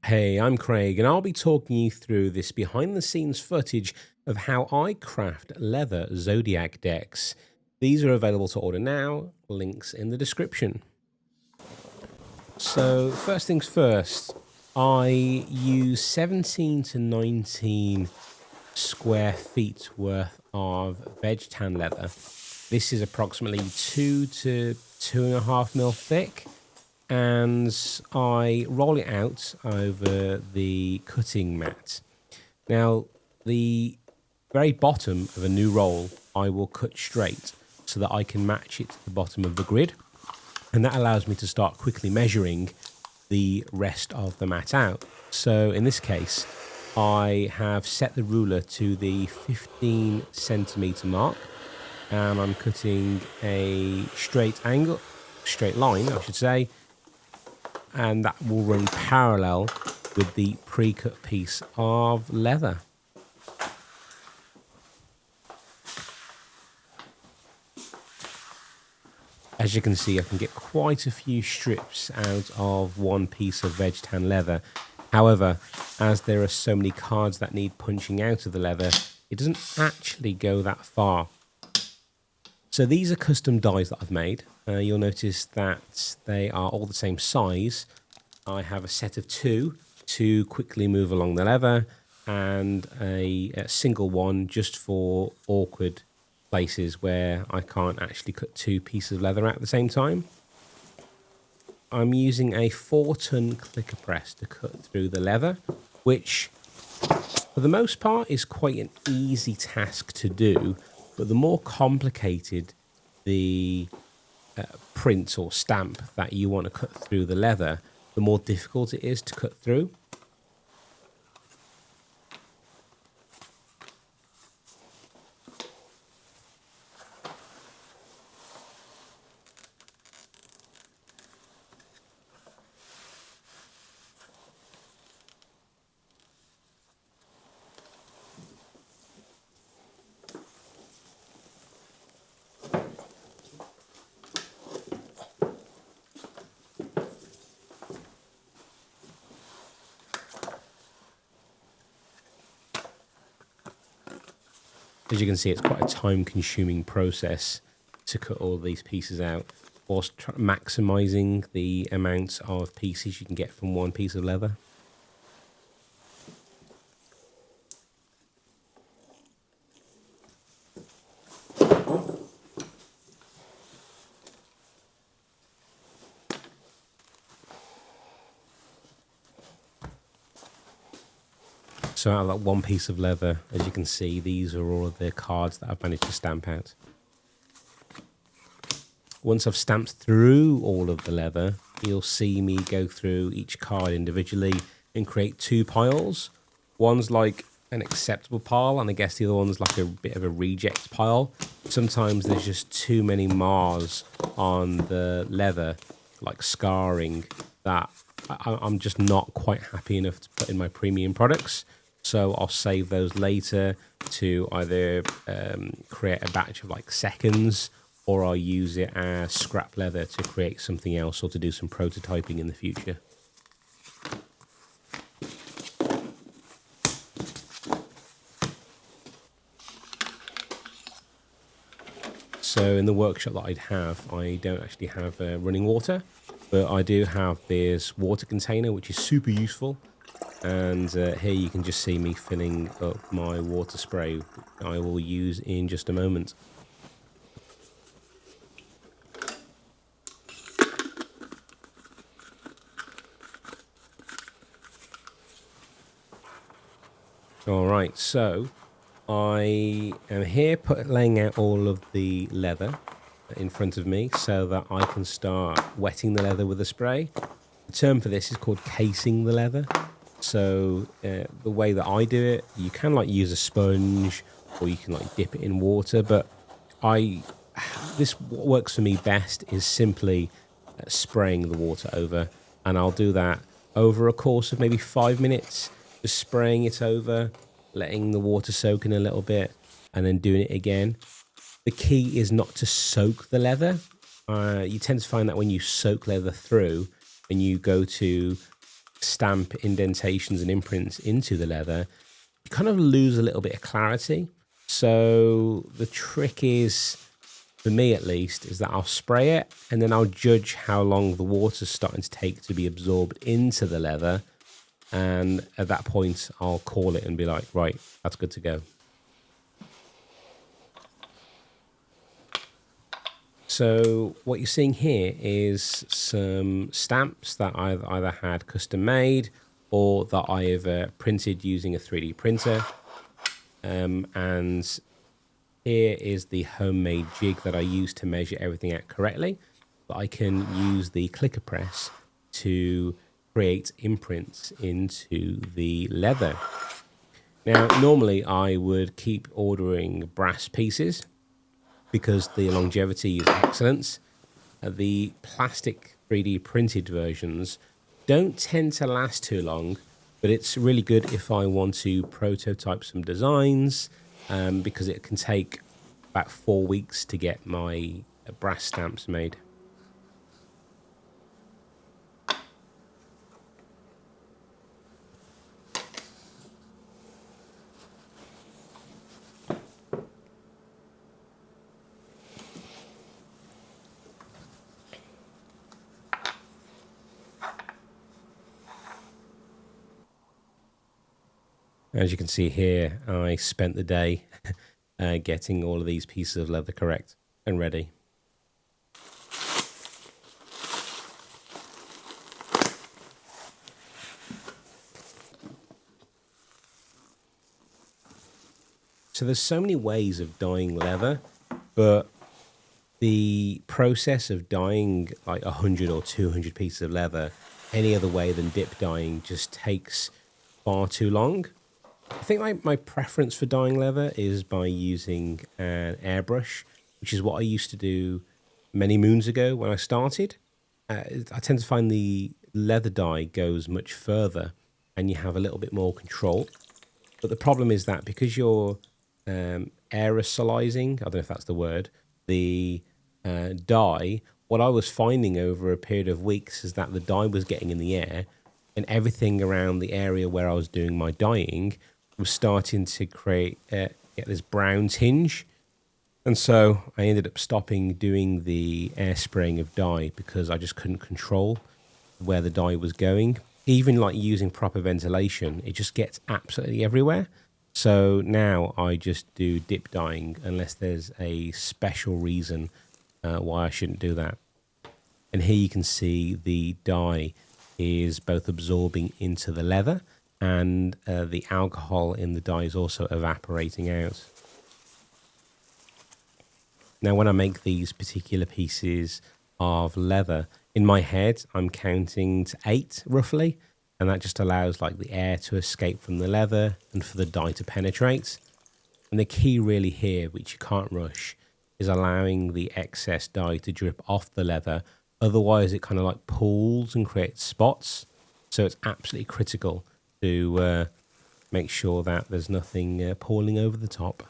Hey, I'm Craig, and I'll be talking you through this behind the scenes footage of how I craft leather Zodiac decks. These are available to order now, links in the description. So, first things first, I use 17 to 19 square feet worth of veg tan leather. This is approximately 2 to 2.5 mil thick, and I roll it out over the cutting mat. Now, the very bottom of a new roll, I will cut straight so that I can match it to the bottom of the grid, and that allows me to start quickly measuring the rest of the mat out. So in this case, I have set the ruler to the 15 centimeter mark, and I'm cutting a straight line, I should say, and that will run parallel with the pre-cut piece of leather. As you can see, I can get quite a few strips out of one piece of veg tan leather. However, as there are so many cards that need punching out of the leather, it doesn't actually go that far. So these are custom dies that I've made. You'll notice that they are all the same size. I have a set of two to quickly move along the leather, and a single one just for awkward places where I can't actually cut two pieces of leather at the same time. I'm using a 4-ton clicker press to cut through the leather, which for the most part is quite an easy task to do, but the more complicated the print or stamp that you want to cut through the leather, the more difficult it is to cut through. As you can see, it's quite a time-consuming process to cut all these pieces out, whilst maximising the amount of pieces you can get from one piece of leather. So out of that one piece of leather, as you can see, these are all of the cards that I've managed to stamp out. Once I've stamped through all of the leather, you'll see me go through each card individually and create two piles. One's like an acceptable pile, and I guess the other one's like a bit of a reject pile. Sometimes there's just too many mars on the leather, like scarring, that I'm just not quite happy enough to put in my premium products. So I'll save those later to either create a batch of like seconds, or I'll use it as scrap leather to create something else, or to do some prototyping in the future. So in the workshop that I'd have, I don't actually have running water, but I do have this water container, which is super useful. And here you can just see me filling up my water spray, I will use in just a moment. Alright, so I am here laying out all of the leather in front of me so that I can start wetting the leather with a spray. The term for this is called casing the leather. So the way that I do it, you can like use a sponge, or you can like dip it in water, but what works for me best is simply spraying the water over, and I'll do that over a course of maybe 5 minutes, just spraying it over, letting the water soak in a little bit, and then doing it again. The key is not to soak the leather. You tend to find that when you soak leather through and you go to stamp indentations and imprints into the leather, you kind of lose a little bit of clarity. So the trick is, for me at least, is that I'll spray it and then I'll judge how long the water's starting to take to be absorbed into the leather. And at that point, I'll call it and be like, right, that's good to go. So what you're seeing here is some stamps that I've either had custom made or that I've printed using a 3D printer. And here is the homemade jig that I use to measure everything out correctly. But I can use the clicker press to create imprints into the leather. Now, normally I would keep ordering brass pieces because the longevity is excellent. The plastic 3D printed versions don't tend to last too long, but it's really good if I want to prototype some designs, because it can take about 4 weeks to get my brass stamps made. As you can see here, I spent the day getting all of these pieces of leather correct and ready. So there's so many ways of dyeing leather, but the process of dyeing like 100 or 200 pieces of leather any other way than dip dyeing just takes far too long. I think my preference for dyeing leather is by using an airbrush, which is what I used to do many moons ago when I started. I tend to find the leather dye goes much further and you have a little bit more control. But the problem is that because you're aerosolizing, I don't know if that's the word, the dye, what I was finding over a period of weeks is that the dye was getting in the air and everything around the area where I was doing my dyeing was starting to create get this brown tinge. And so I ended up stopping doing the air spraying of dye because I just couldn't control where the dye was going. Even like using proper ventilation, it just gets absolutely everywhere. So now I just do dip dyeing unless there's a special reason why I shouldn't do that. And here you can see the dye is both absorbing into the leather and the alcohol in the dye is also evaporating out. Now, when I make these particular pieces of leather, in my head, I'm counting to 8 roughly, and that just allows like the air to escape from the leather and for the dye to penetrate. And the key really here, which you can't rush, is allowing the excess dye to drip off the leather. Otherwise, it kind of like pools and creates spots. So it's absolutely critical to make sure that there's nothing pooling over the top.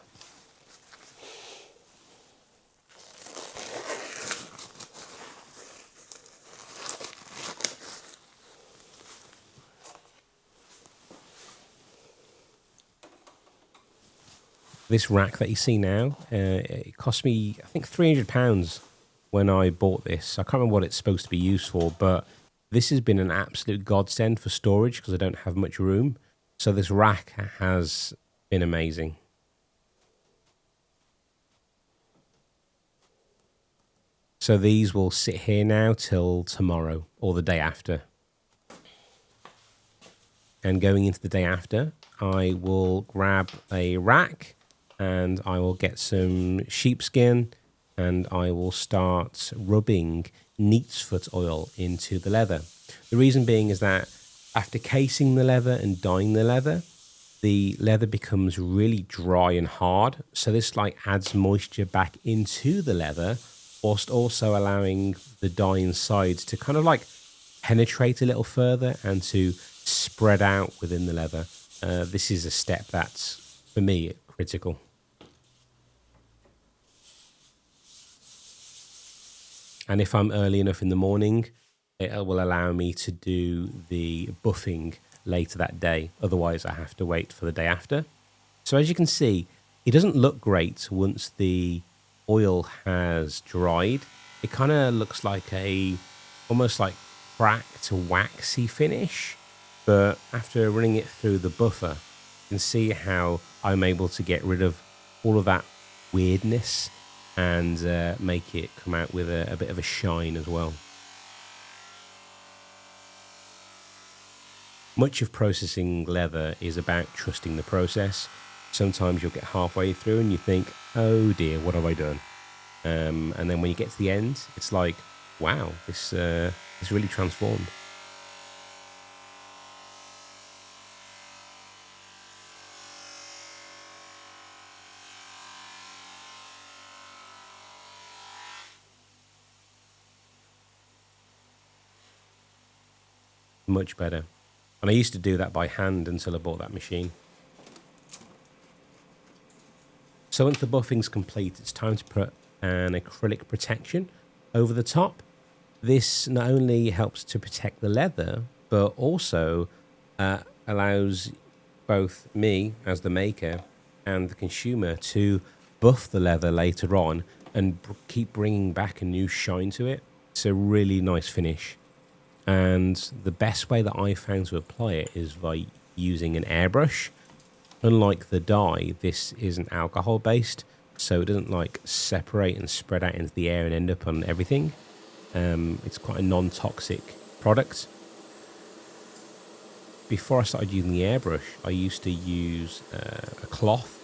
This rack that you see now, it cost me, I think, £300 when I bought this. I can't remember what it's supposed to be used for, but this has been an absolute godsend for storage because I don't have much room. So this rack has been amazing. So these will sit here now till tomorrow or the day after. And going into the day after, I will grab a rack and I will get some sheepskin and I will start rubbing neat's foot oil into the leather. The reason being is that after casing the leather and dyeing the leather becomes really dry and hard. So this like adds moisture back into the leather, whilst also allowing the dye inside to kind of like penetrate a little further and to spread out within the leather. This is a step that's, for me, critical. And if I'm early enough in the morning, it will allow me to do the buffing later that day. Otherwise, I have to wait for the day after. So as you can see, it doesn't look great once the oil has dried. It kind of looks like almost like cracked, waxy finish. But after running it through the buffer, you can see how I'm able to get rid of all of that weirdness and make it come out with a bit of a shine as well. Much of processing leather is about trusting the process. Sometimes you'll get halfway through and you think, oh dear, what have I done? And then when you get to the end, it's like, wow, this really transformed. Much better. And I used to do that by hand until I bought that machine. So once the buffing's complete, it's time to put an acrylic protection over the top. This not only helps to protect the leather, but also allows both me as the maker and the consumer to buff the leather later on and keep bringing back a new shine to it. It's a really nice finish. And the best way that I found to apply it is by using an airbrush. Unlike the dye, this isn't alcohol based, so it doesn't like separate and spread out into the air and end up on everything. It's quite a non-toxic product. Before I started using the airbrush, I used to use a cloth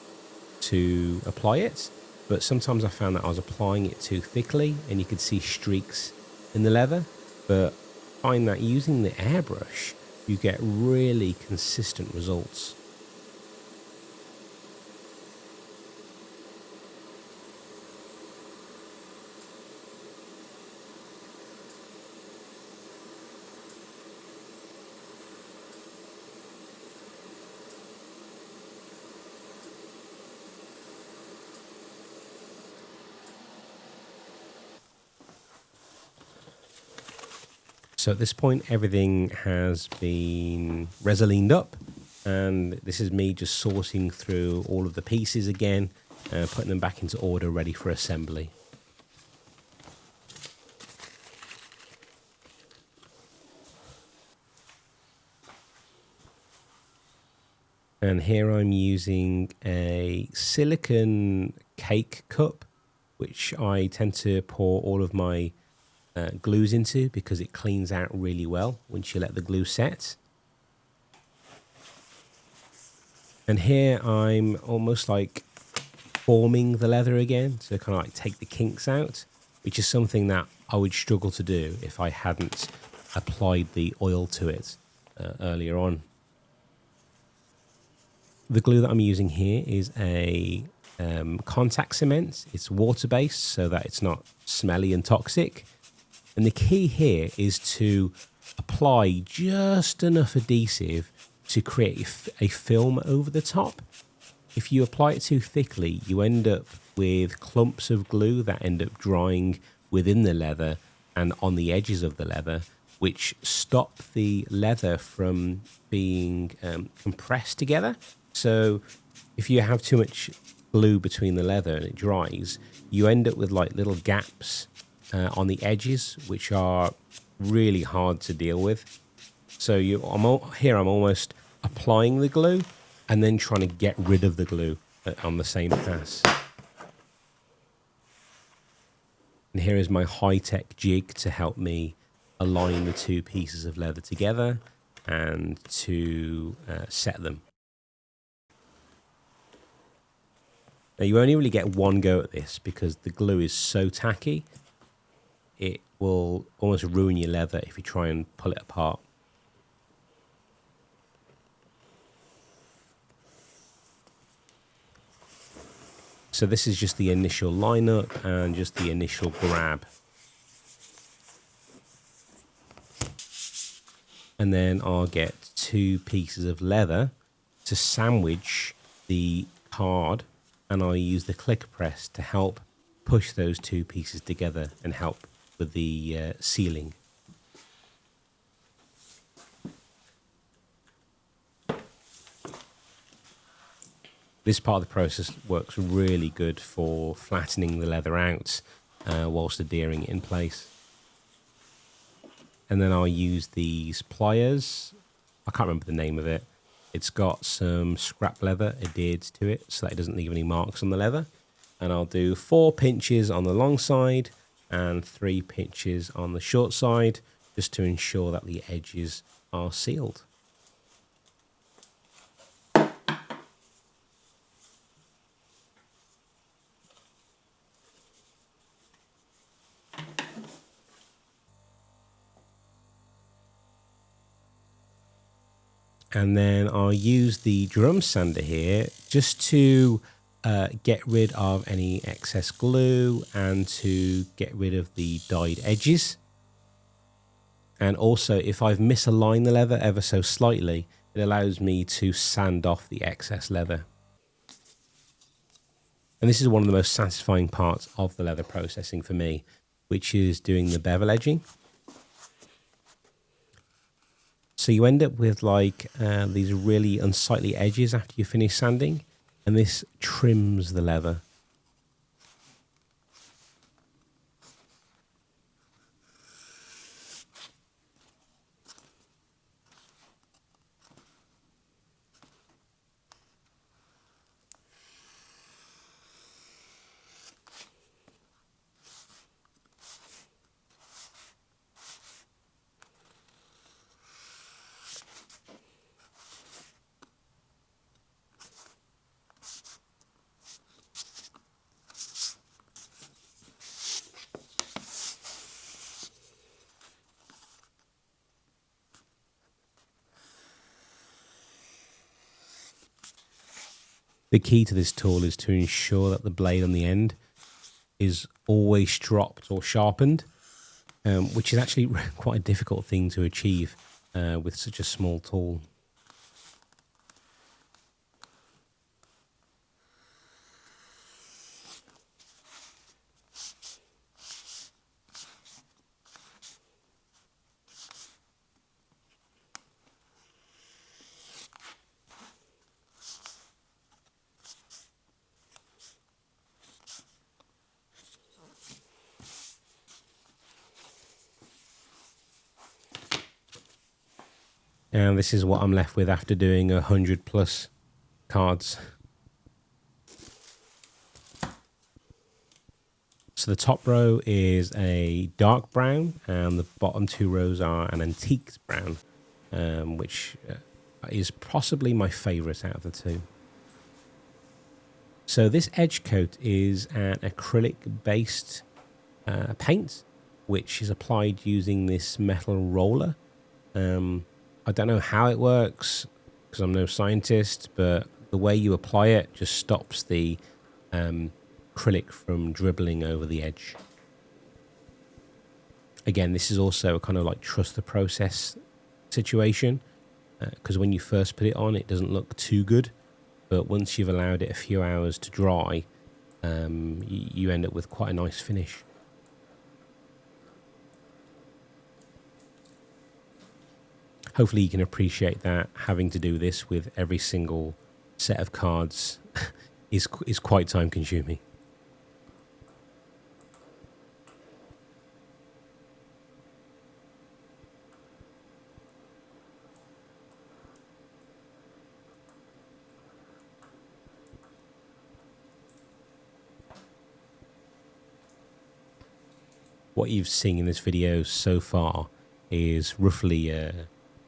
to apply it, but sometimes I found that I was applying it too thickly and you could see streaks in the leather. But I find that using the airbrush, you get really consistent results. So at this point, everything has been resined up, and this is me just sorting through all of the pieces again, putting them back into order, ready for assembly. And here I'm using a silicone cake cup, which I tend to pour all of my glues into because it cleans out really well once you let the glue set. And here I'm almost like forming the leather again to kind of like take the kinks out, which is something that I would struggle to do if I hadn't applied the oil to it earlier on. The glue that I'm using here is a contact cement. It's water-based so that it's not smelly and toxic. And the key here is to apply just enough adhesive to create a film over the top. If you apply it too thickly, you end up with clumps of glue that end up drying within the leather and on the edges of the leather, which stop the leather from being compressed together. So if you have too much glue between the leather and it dries, you end up with like little gaps on the edges, which are really hard to deal with. So I'm almost applying the glue and then trying to get rid of the glue on the same pass. And here is my high-tech jig to help me align the two pieces of leather together and to set them. Now you only really get one go at this because the glue is so tacky. It will almost ruin your leather if you try and pull it apart. So this is just the initial lineup and just the initial grab. And then I'll get two pieces of leather to sandwich the card, and I'll use the clicker press to help push those two pieces together and help with the sealing. This part of the process works really good for flattening the leather out whilst adhering it in place. And then I'll use these pliers. I can't remember the name of it. It's got some scrap leather adhered to it so that it doesn't leave any marks on the leather. And I'll do 4 pinches on the long side and 3 pinches on the short side, just to ensure that the edges are sealed. And then I'll use the drum sander here just to get rid of any excess glue and to get rid of the dyed edges. And also, if I've misaligned the leather ever so slightly, it allows me to sand off the excess leather. And this is one of the most satisfying parts of the leather processing for me, which is doing the bevel edging. So you end up with like these really unsightly edges after you finish sanding, and this trims the leather. The key to this tool is to ensure that the blade on the end is always stropped or sharpened, which is actually quite a difficult thing to achieve with such a small tool. And this is what I'm left with after doing 100+ cards. So the top row is a dark brown and the bottom 2 rows are an antique brown, which is possibly my favorite out of the 2. So this edge coat is an acrylic based paint, which is applied using this metal roller. I don't know how it works because I'm no scientist, but the way you apply it just stops the acrylic from dribbling over the edge. Again, this is also a kind of like trust the process situation, because when you first put it on, it doesn't look too good, but once you've allowed it a few hours to dry, you end up with quite a nice finish. Hopefully you can appreciate that having to do this with every single set of cards is quite time consuming. What you've seen in this video so far is roughly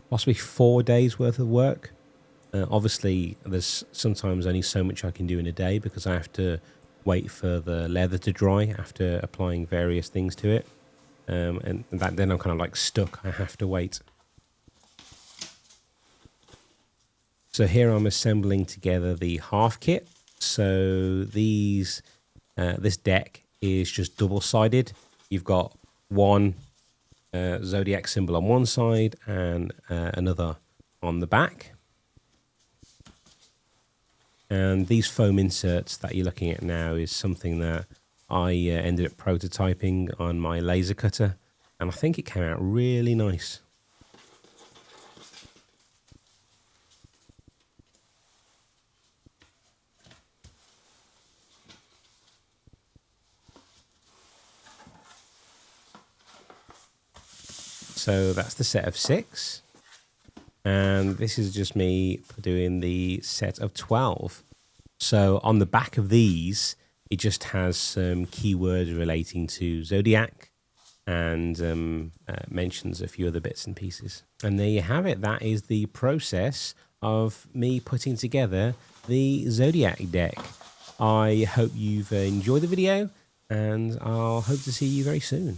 possibly 4 days worth of work. Obviously, there's sometimes only so much I can do in a day because I have to wait for the leather to dry after applying various things to it. And that, then I'm kind of like stuck. I have to wait. So here I'm assembling together the half kit. So this deck is just double-sided. You've got one Zodiac symbol on one side and another on the back. And these foam inserts that you're looking at now is something that I ended up prototyping on my laser cutter, and I think it came out really nice. So that's the set of 6. And this is just me doing the set of 12. So on the back of these, it just has some keywords relating to Zodiac and mentions a few other bits and pieces. And there you have it. That is the process of me putting together the Zodiac deck. I hope you've enjoyed the video, and I'll hope to see you very soon.